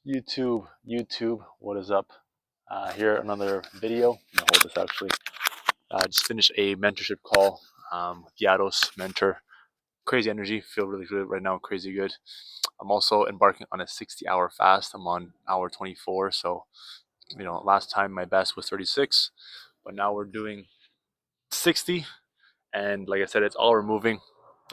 YouTube, what is up? Here another video. Hold this actually. Just finished a mentorship call with Yados mentor. Crazy energy. Feel really good right now. Crazy good. I'm also embarking on a 60-hour fast. I'm on hour 24. So last time my best was 36, but now we're doing 60. And like I said, it's all removing.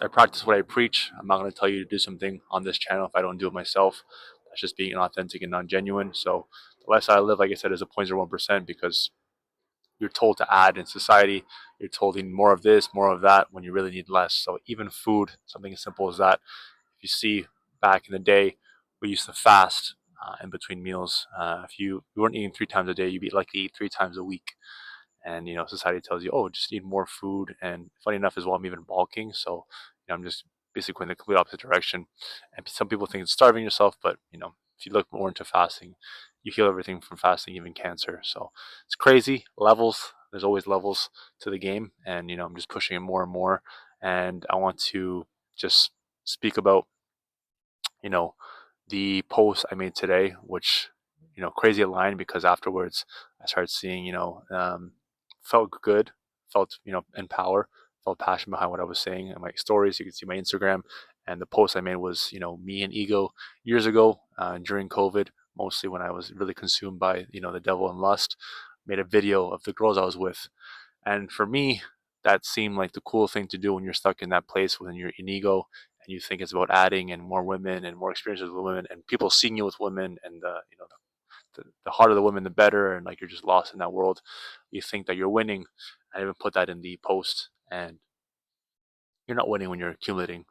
I practice what I preach. I'm not going to tell you to do something on this channel if I don't do it myself. That's just being inauthentic and non-genuine. So the lifestyle I live, like I said, is a 0.01% because you're told to add in society. You're told you need more of this, more of that, when you really need less. So even food, something as simple as that. If you see back in the day, we used to fast in between meals. If you weren't eating 3 times a day, you'd be likely to eat 3 times a week. And society tells you, oh, just eat more food. And funny enough, as well, I'm even bulking, so I'm just basically going the complete opposite direction. And some people think it's starving yourself, but if you look more into fasting, you heal everything from fasting, even cancer. So it's crazy levels. There's always levels to the game, and I'm just pushing it more and more. And I want to just speak about you know the post I made today, which crazy aligned because afterwards I started seeing felt good, felt in power, felt passion behind what I was saying. And my stories, you can see my Instagram, and the post I made was me and ego years ago during COVID, mostly when I was really consumed by the devil and lust. Made a video of the girls I was with, and for me, that seemed like the cool thing to do when you're stuck in that place when you're in ego and you think it's about adding and more women and more experiences with women and people seeing you with women, and the harder the women the better, and like you're just lost in that world. You think that you're winning. I even put that in the post, and you're not winning when you're accumulating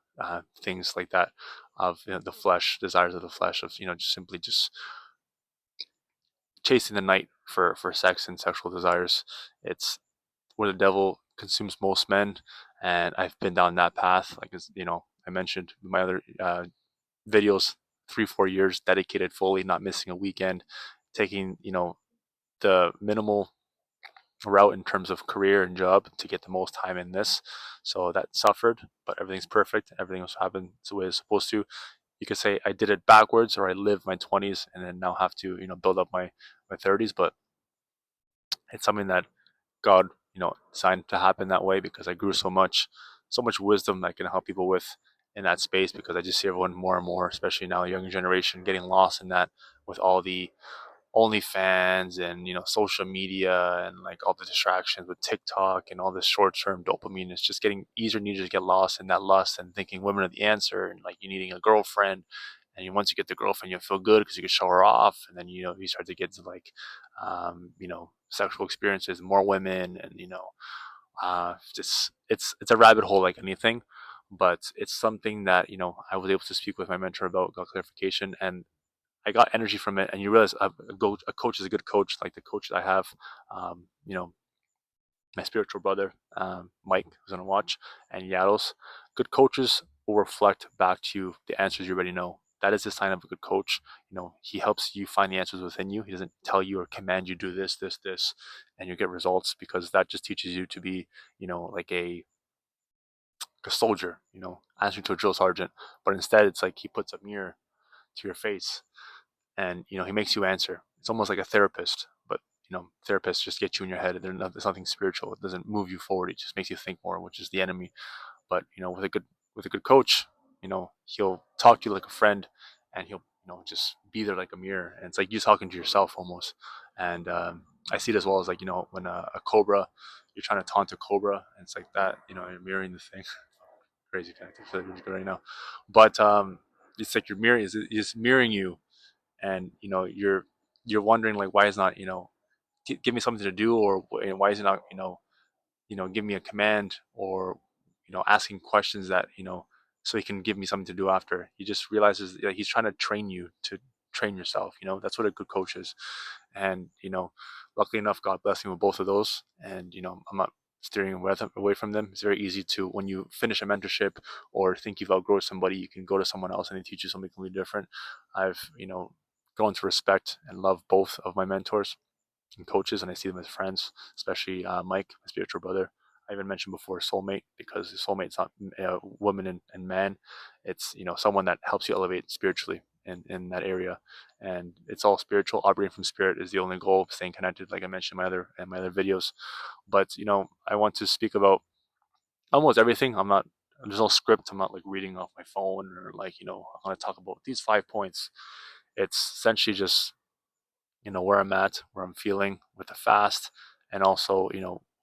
things like that of the flesh, desires of the flesh, of just simply just chasing the night for sex and sexual desires. It's where the devil consumes most men, and I've been down that path. Like I mentioned in my other videos, 3-4 years dedicated fully, not missing a weekend, taking the minimal route in terms of career and job to get the most time in this. So that suffered, but everything's perfect. Everything else happened the way it's supposed to. You could say I did it backwards, or I lived my 20s and then now have to build up my 30s. But it's something that God, designed to happen that way because I grew so much wisdom that I can help people with in that space, because I just see everyone more and more, especially now, younger generation, getting lost in that with all the OnlyFans and social media and like all the distractions with TikTok and all this short-term dopamine. It's just getting easier and easier to get lost in that lust and thinking women are the answer, and like you needing a girlfriend. And once you get the girlfriend, you feel good because you can show her off, and then you start to get to like sexual experiences, more women, and just it's a rabbit hole like anything. But it's something that I was able to speak with my mentor about, got clarification, and I got energy from it. And you realize a coach is a good coach, like the coach that I have, um, you know, my spiritual brother, Mike, who's gonna watch, and Yados. Good coaches will reflect back to you the answers you already know. That is the sign of a good coach. He helps you find the answers within you. He doesn't tell you or command you do this, this, this, and you get results, because that just teaches you to be, like a soldier, answering to a drill sergeant. But instead, it's like he puts a mirror to your face, and he makes you answer. It's almost like a therapist, but therapists just get you in your head. There's nothing spiritual. It doesn't move you forward. It just makes you think more, which is the enemy. But with a good coach, he'll talk to you like a friend, and he'll just be there like a mirror, and it's like you talking to yourself almost. And I see it as well as like when a cobra, you're trying to taunt a cobra, and it's like that. You're mirroring the thing. Crazy connected. I feel like it's good right now, but it's like your mirror is mirroring you, and you're wondering like, why is not give me something to do, or why is it not give me a command, or asking questions that so he can give me something to do after. He just realizes that he's trying to train you to train yourself. That's what a good coach is. And luckily enough, God blessed me with both of those, and I'm not steering away from them. It's very easy to, when you finish a mentorship or think you've outgrown somebody, you can go to someone else and they teach you something completely different. I've grown to respect and love both of my mentors and coaches, and I see them as friends, especially Mike, my spiritual brother. I even mentioned before soulmate, because soulmate's not woman and man. It's someone that helps you elevate spiritually. in that area. And it's all spiritual. Operating from spirit is the only goal. Staying connected, like I mentioned in my other videos. But I want to speak about almost everything. There's no script. I'm not like reading off my phone or like, I want to talk about these 5 points. It's essentially just, where I'm at, where I'm feeling with the fast, and also,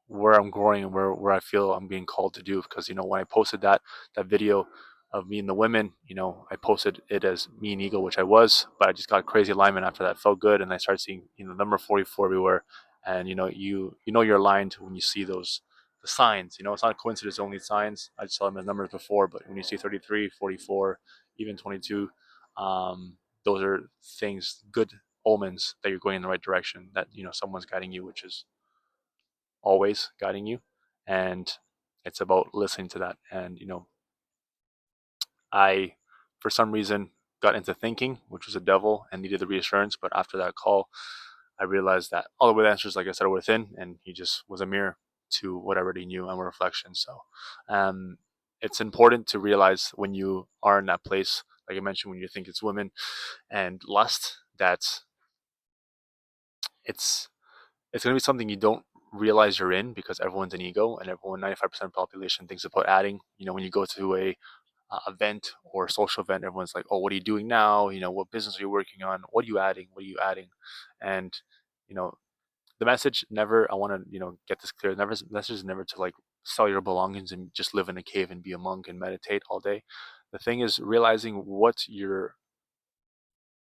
where I'm growing and where I feel I'm being called to do. Because, when I posted that video of me and the women, I posted it as me and Ego, which I was, but I just got crazy alignment after that. Felt good. And I started seeing, number 44 everywhere. And, you're aligned when you see the signs. It's not a coincidence, only signs. I just saw them as numbers before, but when you see 33, 44, even 22, um, those are things, good omens that you're going in the right direction, that someone's guiding you, which is always guiding you. And it's about listening to that. And I, for some reason, got into thinking, which was a devil, and needed the reassurance. But after that call, I realized that all the answers, like I said, are within, and he just was a mirror to what I already knew and a reflection. So um, it's important to realize when you are in that place, like I mentioned, when you think it's women and lust, that it's it's going to be something you don't realize you're in, because everyone's an ego, and everyone, 95% of the population, thinks about adding. When you go to a event or a social event, everyone's like, oh, what are you doing now? What business are you working on? What are you adding? What are you adding? And you know the message never, I want to get this clear, never, message is never to like sell your belongings and just live in a cave and be a monk and meditate all day. The thing is realizing what you're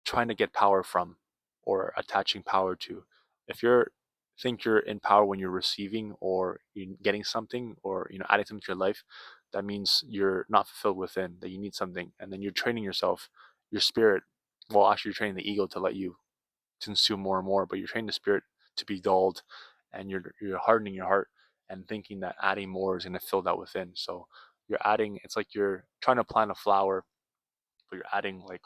trying to get power from, or attaching power to. If you're think you're in power when you're receiving, or you're getting something, or adding something to your life, that means you're not fulfilled within, that you need something. And then you're training yourself, your spirit, well, actually you're training the ego to let you consume more and more, but you're training the spirit to be dulled, and you're hardening your heart and thinking that adding more is going to fill that within. So you're adding, it's like you're trying to plant a flower, but you're adding like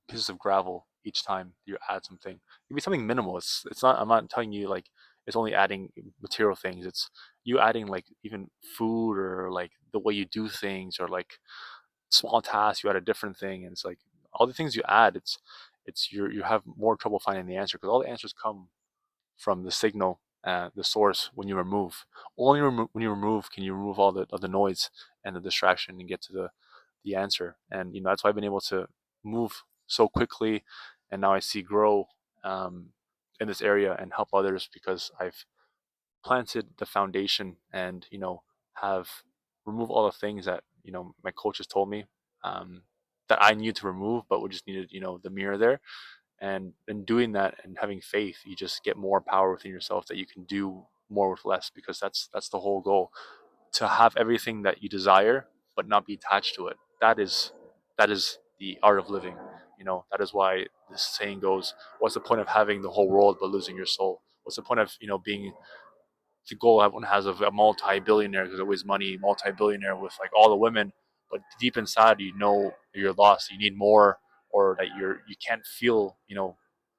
pieces of gravel each time you add something. It be something minimal. It's not. I'm not telling you like it's only adding material things. It's you adding like even food, or like the way you do things, or like small tasks. You add a different thing, and it's like all the things you add. It's you have more trouble finding the answer, because all the answers come from the signal, the source, when you remove. Only when you remove can you remove all the noise and the distraction, and get to the answer. And that's why I've been able to move so quickly, and now I see grow um, in this area and help others, because I've planted the foundation, and have removed all the things that my coaches told me, um, that I needed to remove, but we just needed the mirror there. And in doing that and having faith, you just get more power within yourself, that you can do more with less, because that's the whole goal, to have everything that you desire but not be attached to it. That is the art of living. That is why this saying goes, what's the point of having the whole world but losing your soul? What's the point of being the goal everyone has of a multi-billionaire, because always money, multi-billionaire with like all the women, but deep inside you're lost, you need more, or that you can't feel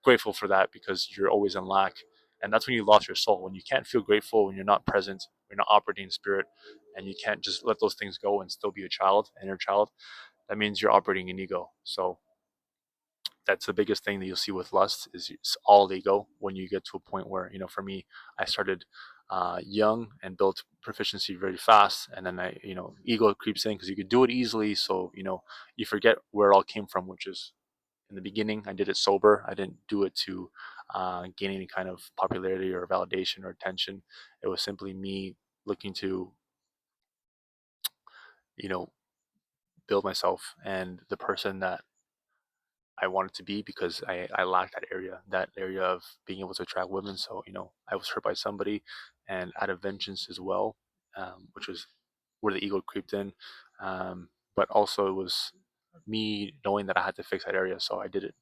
grateful for that, because you're always in lack. And that's when you lost your soul, when you can't feel grateful, when you're not present, you're not operating in spirit, and you can't just let those things go and still be a child, an inner child. That means you're operating in ego. So that's the biggest thing that you'll see with lust, is it's all ego. When you get to a point where for me, I started young and built proficiency very fast, and then ego creeps in, because you could do it easily. So you forget where it all came from, which is, in the beginning I did it sober. I didn't do it to gain any kind of popularity or validation or attention. It was simply me looking to you know build myself and the person that I wanted to be, because I lacked that area of being able to attract women. So, I was hurt by somebody, and out of vengeance as well, which was where the ego creeped in. But also it was me knowing that I had to fix that area. So I did it,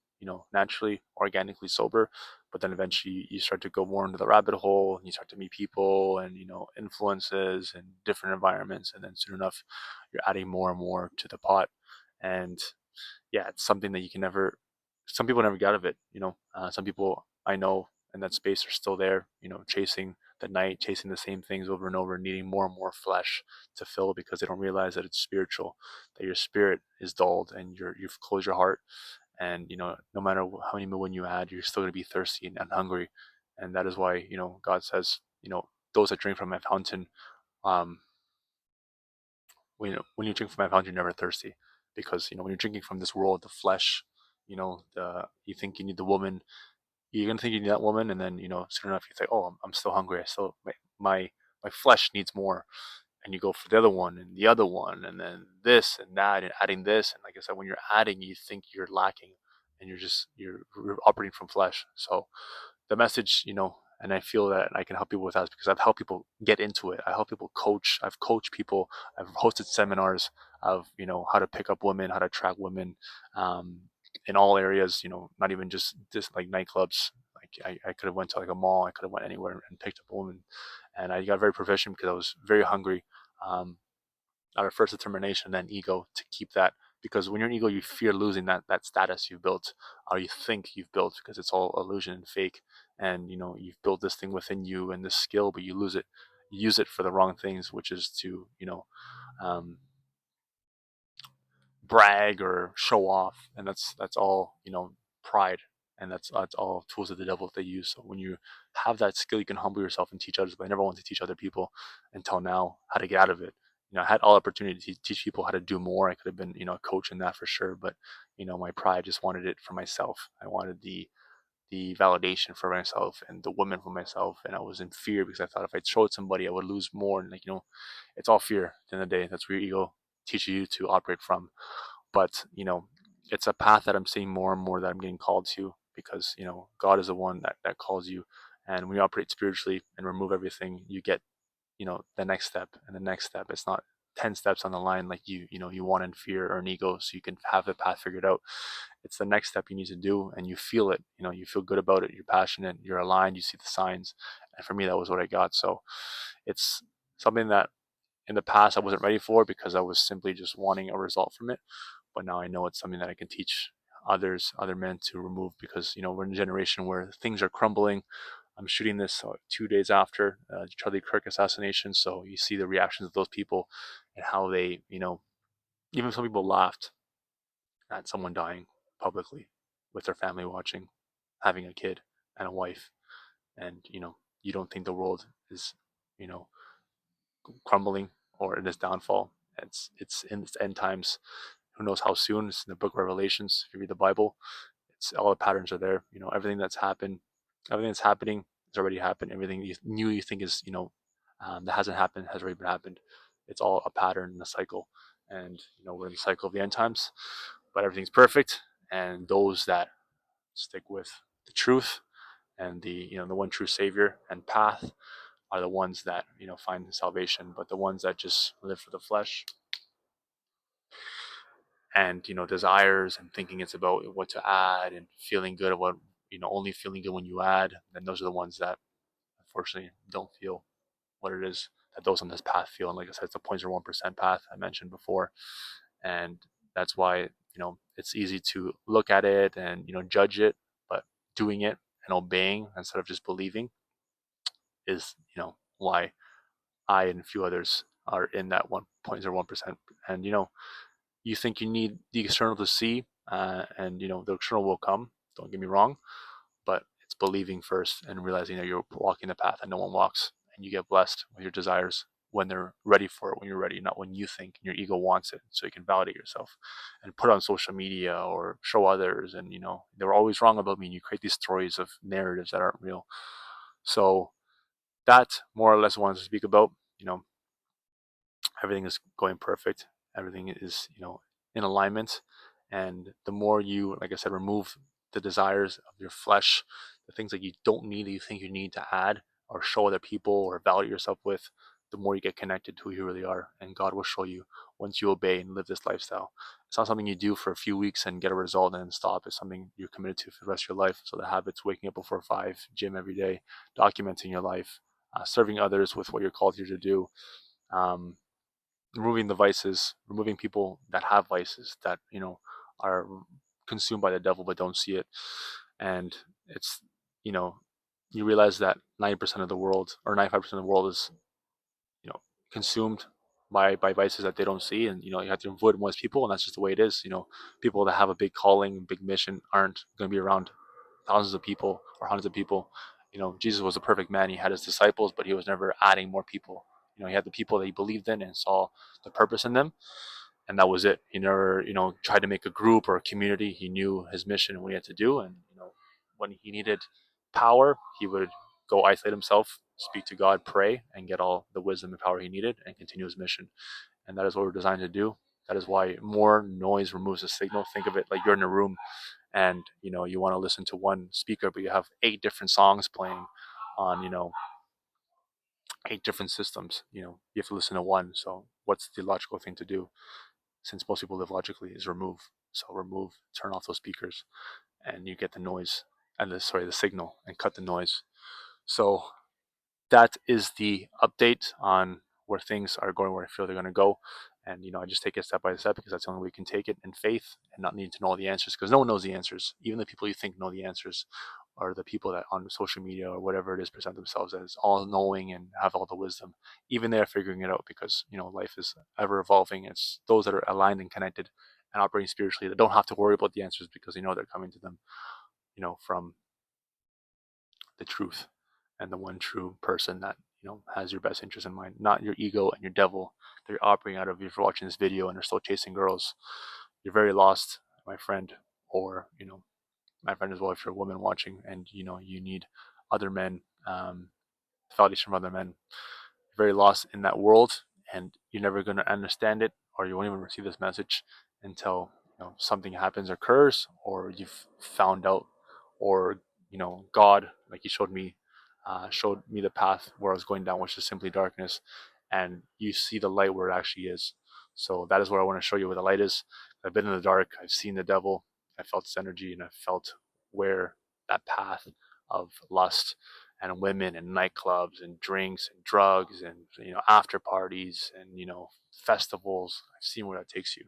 naturally, organically sober. But then eventually you start to go more into the rabbit hole, and you start to meet people and, influences and different environments. And then soon enough, you're adding more and more to the pot. And yeah, it's something that you can never. Some people never get out of it. Some people I know in that space are still there, chasing the night, chasing the same things over and over, needing more and more flesh to fill because they don't realize that it's spiritual, that your spirit is dulled and you've closed your heart. And, no matter how many million you add, you're still going to be thirsty and hungry. And that is why, God says, those that drink from my fountain, um, when you drink from my fountain, you're never thirsty. Because, when you're drinking from this world, the flesh, you think you need the woman, you're gonna think you need that woman, and then soon enough you think, oh, I'm still hungry. I still my flesh needs more, and you go for the other one and the other one, and then this and that, and adding this. And like I said, when you're adding, you think you're lacking, and you're operating from flesh. So the message, and I feel that I can help people with that because I've helped people get into it. I help people coach. I've coached people. I've hosted seminars of, how to pick up women, how to attract women, um, in all areas, not even just like nightclubs. Like I could have went to like a mall. I could have went anywhere and picked up a woman. And I got very proficient because I was very hungry. Um, Out of first determination, then ego to keep that. Because when you're an ego, you fear losing that status you've built, or you think you've built, because it's all illusion and fake. And you've built this thing within you and this skill, but you lose it. You use it for the wrong things, which is to um, brag or show off, and that's all pride, and that's all tools of the devil that they use. So when you have that skill, you can humble yourself and teach others. But I never wanted to teach other people until now how to get out of it. I had all opportunity to teach people how to do more. I could have been a coach in that for sure, but my pride just wanted it for myself. I wanted the validation for myself and the women for myself, and I was in fear because I thought if I showed somebody I would lose more. And it's all fear at the end of the day. That's where your ego teaches you to operate from. But it's a path that I'm seeing more and more that I'm getting called to, because God is the one that calls you. And when you operate spiritually and remove everything, you get the next step and the next step. It's not 10 steps on the line like you want in fear or an ego so you can have the path figured out. It's the next step you need to do, and you feel it. You feel good about it, you're passionate, you're aligned, you see the signs. And for me, that was what I got. So it's something that in the past I wasn't ready for because I was simply just wanting a result from it. But now I know it's something that I can teach other men to remove, because we're in a generation where things are crumbling. I'm shooting this 2 days after Charlie Kirk assassination, so you see the reactions of those people and how they, even some people laughed at someone dying publicly with their family watching, having a kid and a wife, and you don't think the world is, you know, crumbling or in its downfall. It's in its end times. Who knows how soon? It's in the book of Revelations. If you read the Bible, it's all the patterns are there. Everything that's happened, everything that's happening has already happened. Everything you think is that hasn't happened has already been happened. It's all a pattern and a cycle, and we're in the cycle of the end times. But everything's perfect, and those that stick with the truth and the one true Savior and path are the ones that find salvation. But the ones that just live for the flesh and desires and thinking it's about what to add and feeling good about only feeling good when you add, then those are the ones that unfortunately don't feel what it is that those on this path feel. And like I said, it's a 0.01% path I mentioned before, and that's why it's easy to look at it and judge it, but doing it and obeying instead of just believing is why I and a few others are in that 1.01%. And you think you need the external to see, and the external will come. Don't get me wrong, but it's believing first and realizing that you're walking the path that no one walks, and you get blessed with your desires when they're ready for it, when you're ready, not when you think your ego wants it, so you can validate yourself and put on social media or show others. And they're always wrong about me, and you create these stories of narratives that aren't real. So that more or less wanted to speak about. Everything is going perfect. Everything is in alignment. And the more you, like I said, remove the desires of your flesh, the things that you don't need, that you think you need to add or show other people or validate yourself with, the more you get connected to who you really are. And God will show you once you obey and live this lifestyle. It's not something you do for a few weeks and get a result and then stop. It's something you're committed to for the rest of your life. So the habits: waking up before 5, gym every day, documenting your life, serving others with what you're called here to do, um, removing the vices, removing people that have vices that are consumed by the devil but don't see it. And it's you know you realize that 90% of the world, or 95% of the world, is, you know, consumed by vices that they don't see, and you have to avoid most people, and that's just the way it is. People that have a big calling, big mission, aren't going to be around thousands of people or hundreds of people. Jesus was a perfect man. He had his disciples, but he was never adding more people. He had the people that he believed in and saw the purpose in them, and that was it. He never, tried to make a group or a community. He knew his mission and what he had to do, and when he needed power, he would go isolate himself, speak to God, pray, and get all the wisdom and power he needed, and continue his mission. And that is what we're designed to do. That is why more noise removes the signal. Think of it like you're in a room, and you want to listen to one speaker, but you have 8 different songs playing on 8 different systems. You have to listen to one. So what's the logical thing to do, since most people live logically, is remove. So remove, turn off those speakers, and you get the noise, and the signal, and cut the noise. So that is the update on where things are going, where I feel they're going to go. And I just take it step by step, because that's the only way we can take it in faith, and not need to know all the answers, because no one knows the answers. Even the people you think know the answers are the people that on social media or whatever it is present themselves as all knowing and have all the wisdom. Even they're figuring it out, because life is ever evolving. It's those that are aligned and connected and operating spiritually that don't have to worry about the answers, because they know they're coming to them from the truth, and the one true person that has your best interest in mind, not your ego and your devil that you're operating out of. If you're watching this video and you're still chasing girls, you're very lost, my friend. Or my friend as well, if you're a woman watching, and you need other men, validation from other men, you're very lost in that world, and you're never going to understand it, or you won't even receive this message until something happens, occurs, or you've found out, or God, like He showed me the path where I was going down, which is simply darkness, and you see the light where it actually is. So that is what I want to show you where the light is. I've been in the dark. I've seen the devil. I felt his energy, and I felt where that path of lust and women and nightclubs and drinks and drugs and after parties and festivals. I've seen where that takes you,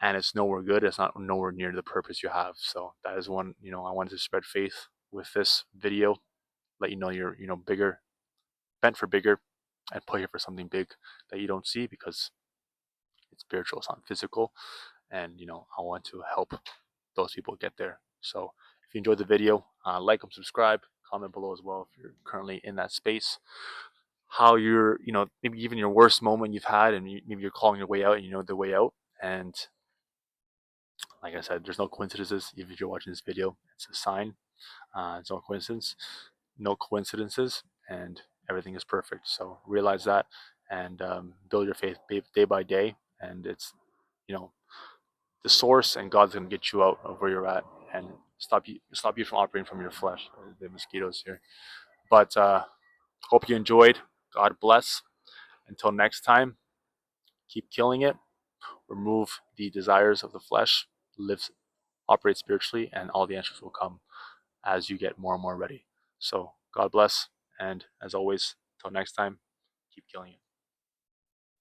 and it's nowhere good. It's not nowhere near the purpose you have. So that is one. I wanted to spread faith with this video, let you know you're bigger, bent for bigger, and put here for something big that you don't see, because it's spiritual, it's not physical, and I want to help those people get there. So if you enjoyed the video, like and subscribe, comment below as well if you're currently in that space, how you're maybe even your worst moment you've had, and maybe you're calling your way out, and the way out. And like I said, there's no coincidences. If you're watching this video, it's a sign. It's no coincidences, and everything is perfect. So realize that, and build your faith day by day. And it's you know the source, and God's gonna get you out of where you're at, and stop you from operating from your flesh. The mosquitoes here, but hope you enjoyed. God bless. Until next time, keep killing it. Remove the desires of the flesh. Live, operate spiritually, and all the answers will come as you get more and more ready. So God bless, and as always, till next time, keep killing it.